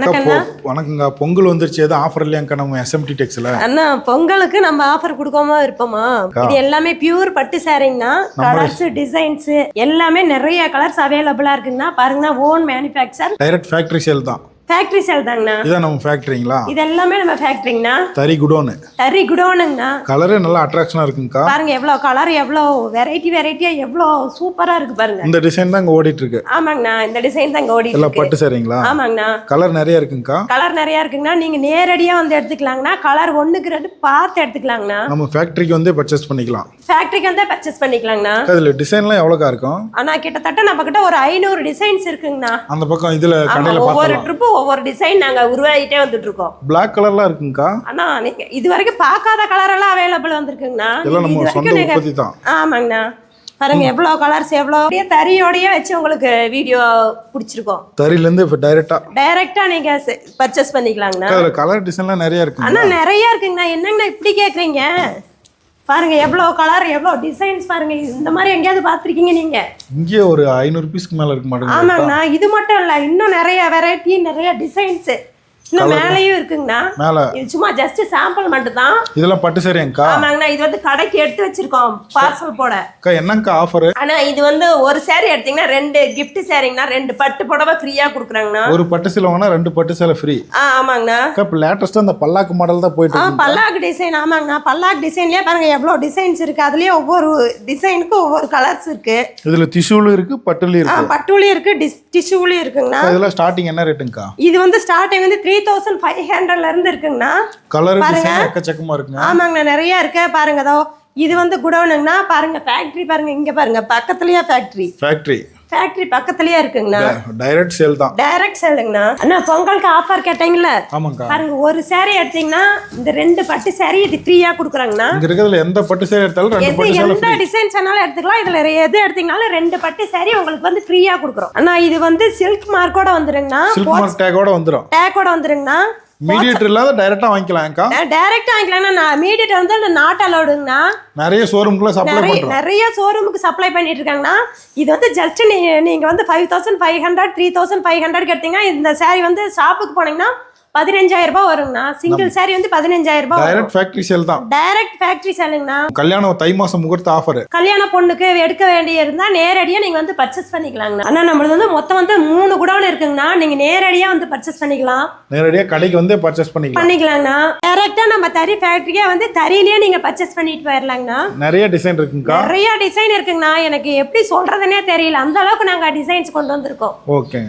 வணக்கங்க. பொங்கல் வந்துருச்சு, ஏதோ ஆஃபர் இல்லையாக்கா நம்ம எஸ்எம்டி டெக்ஸ்ல? அண்ணா பொங்கலுக்கு நம்ம ஆஃபர் கொடுக்காம இருப்போமா? இது எல்லாமே பியூர் பட்டு சாரிங்கண்ணா. கலர்ஸ் டிசைன்ஸ் எல்லாமே நிறைய கலர்ஸ் அவைலபிளா இருக்குங்கண்ணா. பாருங்கண்ணா, own manufacture, direct factory sale தான். ஃபேக்டரி சேல் தாங்கண்ணா. இதான் நம்ம ஃபேக்டரிங்களா? இது எல்லாமே நம்ம ஃபேக்டரிங்கண்ணா. தறி குடோனு. தறி குடோனுங்கண்ணா. கலரே நல்லா அட்ராக்ஷனா இருக்குங்கக்கா. பாருங்க எவ்வளவு கலர், எவ்வளவு வெரைட்டியா எவ்வளவு சூப்பரா இருக்கு பாருங்க. இந்த டிசைன் தான் இங்க ஓடிட்டு இருக்கு. ஆமாங்கண்ணா, இந்த டிசைன் தான் இங்க ஓடிட்டு எல்லாம் இருக்கு. பட்டு சாரிங்களா? ஆமாங்கண்ணா. கலர் நிறைய இருக்குங்கக்கா. கலர் நிறைய இருக்குங்கண்ணா. நீங்க நேரடியா வந்து எடுத்துக்கலாங்கண்ணா. கலர் ஒண்ணுக்கு ரெண்டு பார்த்து எடுத்துக்கலாங்கண்ணா. நம்ம ஃபேக்டரிக்கு வந்து பர்ச்சேஸ் பண்ணிக்கலாம். ஃபேக்டரிக்கு வந்து பர்ச்சேஸ் பண்ணிக்கலாங்கண்ணா. அதுல டிசைன்லாம் எவ்வளவுக்கா இருக்கும்? ஆனா கிட்டத்தட்ட நம்ம கிட்ட ஒரு 500 டிசைன்ஸ் இருக்குங்கண்ணா. அந்த பக்கம் இதுல கடையில ஒவ்வொரு ட்ரிப்பு ஒவ்வொரு டிசைன் நாங்க உருவாக்கிட்டே வந்துட்டு இருக்கோம். பிளாக் கலர்லாம் இருக்குங்கக்கா. ஆனா நீங்க இது வரைக்கும் பார்க்காத கலர் எல்லாம் அவைலபிள் வந்திருக்குங்கண்ணா. எல்லாம் நம்ம சொந்த உற்பத்தி தான். ஆமாங்கண்ணா. பாருங்க எவ்வளவு கலர்ஸ், எவ்வளவு தறியோடயே வச்சு உங்களுக்கு வீடியோ பிடிச்சிருக்கோம். தறில இருந்து டைரக்டா நீங்க பர்ச்சேஸ் பண்ணிக்கலாங்கண்ணா. அதுல கலர் டிசைன்லாம் நிறைய இருக்கு. ஆனா நிறைய இருக்குங்கண்ணா. என்னங்கண்ணா இப்படி கேக்குறீங்க? பாருங்க எவ்வளவு கலர், எவ்வளவு டிசைன்ஸ் பாருங்க. இந்த மாதிரி எங்கேயாவது பார்த்திருக்கீங்க நீங்க? இங்கே ஒரு 500 பீஸ்க்கு மேல இருக்க மாட்டேங்குது. ஆமாங்கண்ணா. இது மட்டும் இல்ல, இன்னும் நிறைய வெரைட்டி, நிறைய டிசைன்ஸ் இன்னும் மேலேயும் இருக்குங்கண்ணா. மேல இது சும்மா ஜஸ்ட் சாம்பிள் மட்டும் தான். இதெல்லாம் பட்டு சாரிங்கக்கா? ஆமாங்கண்ணா. இது வந்து கடைக்கு எடுத்து வச்சிருக்கோம் பார்சல் போட. அக்கா என்னங்கக்கா ஆஃபர்? ஆனா இது வந்து ஒரு சாரி எடுத்தீங்கன்னா 2 gift சாரிங்கண்ணா. 2 பட்டு புடவை ஃப்ரீயா கொடுக்குறாங்கண்ணா. ஒரு பட்டு சேலை வாங்கினா 2 பட்டு சேலை ஃப்ரீ. ஆமாங்கண்ணா. அக்கா இப்போ லேட்டஸ்டா அந்த பல்லாக்கு மாடல் தான் போயிட்டு இருக்கு. பல்லாக்கு டிசைன். ஆமாங்கண்ணா. பல்லாக்கு டிசைன்லயே பாருங்க எவ்வளவு டிசைன்ஸ் இருக்கு. அதுலயே ஒவ்வொரு டிசைனுக்கும் ஒவ்வொரு கலர்ஸ் இருக்கு. இதுல டிஷ்யூல இருக்கு, பட்டுலயும் இருக்கு. பட்டுலயும் இருக்கு, டிஷ்யூலயும் இருக்குங்கண்ணா. இதெல்லாம் ஸ்டார்டிங் என்ன ரேட்டுங்கக்கா? இது வந்து ஸ்டார்டிங் வந்து 3500 ல இருந்து இருக்குங்கண்ணா. கலர் டிசைன் எக்கச்சக்கமா இருக்குங்க. ஆமாங்கண்ணா, நிறைய இருக்கு. பாருங்க அதோ இது வந்து குடோனுங்கண்ணா. பாருங்க ஃபேக்டரி பாருங்க, இங்க பாருங்க பக்கத்துலயே ஃபேக்டரி பக்கத்துலயே இருக்குங்கண்ணா. டைரக்ட் சேல் தான். டைரக்ட் சேலுங்கண்ணா. அண்ணா பொங்கலுக்கு ஆஃபர் கேட்டீங்கல்ல? ஆமாங்கக்கா. பாருங்க ஒரு saree எடுத்தீங்கன்னா இந்த 2 பட்டு saree இது ஃப்ரீயா கொடுக்குறாங்கண்ணா. இங்க இருக்கிறதுல எந்த பட்டு saree எடுத்தாலும் 2 பட்டு saree எந்த டிசைன்ஸ் வேணாலும் எடுத்துக்கலாம். இதுல எது எடுத்தீங்கனாலும் 2 பட்டு saree உங்களுக்கு வந்து ஃப்ரீயா கொடுக்குறோம். அண்ணா இது வந்து சில்க் மார்க்கோட வந்துருங்கண்ணா. சில்க் மார்க் டேக்கோட வந்துருங்கண்ணா. மீடியேட்டர் இல்லாத டைரக்டா வாங்கிக்கலாம்க்கா. டைரக்டா வாங்கிக்கலாம்னா மீடியேட்டர் வந்து நாட் அலௌடுங்கண்ணா. நிறைய ஷோரூம்க்குள்ள சப்ளை பண்றோம். நிறைய ஷோரூமுக்கு சப்ளை பண்ணிட்டு இருக்காங்கண்ணா. இது வந்து ஜஸ்ட் நீங்க வந்து 5500 3500 எடுத்தீங்கன்னா இந்த saree வந்து ஷாப்புக்கு போனீங்கன்னா 15000 ரூபாய் வருங்கண்ணா. சிங்கிள் saree வந்து 15000 ரூபாய். டைரக்ட் ஃபேக்டரி சேல் தான். டைரக்ட் ஃபேக்டரி சேலுங்கண்ணா. கல்யாணம் தை மாசம் முகூர்த்த ஆஃபர். கல்யாண பொண்ணுக்கு எடுக்க வேண்டிய இருந்தா நேரடியா நீங்க வந்து பர்ச்சேஸ் பண்ணிக்கலாங்கண்ணா. ஆனா நம்மளுக்கு வந்து மொத்தம் வந்து 3 குடோன் இருக்குங்கண்ணா. நீங்க நேரடியா வந்து பர்ச்சேஸ் பண்ணிக்கலாம். நேரடியா கடைக்கு வந்து பர்ச்சேஸ் பண்ணிக்கலாங்கண்ணா. டைரக்டா நம்ம தறி ஃபேக்டரியா வந்து தறியிலேயே நீங்க பர்ச்சேஸ் பண்ணிட்டு போயிடலாங்கண்ணா. நிறைய டிசைன் இருக்குங்கக்கா. நிறைய டிசைன் இருக்குங்கண்ணா. எனக்கு எப்படி சொல்றதுன்னே தெரியல, அந்த அளவுக்கு நாங்க டிசைன்ஸ் கொண்டு வந்திருக்கோம். ஓகே.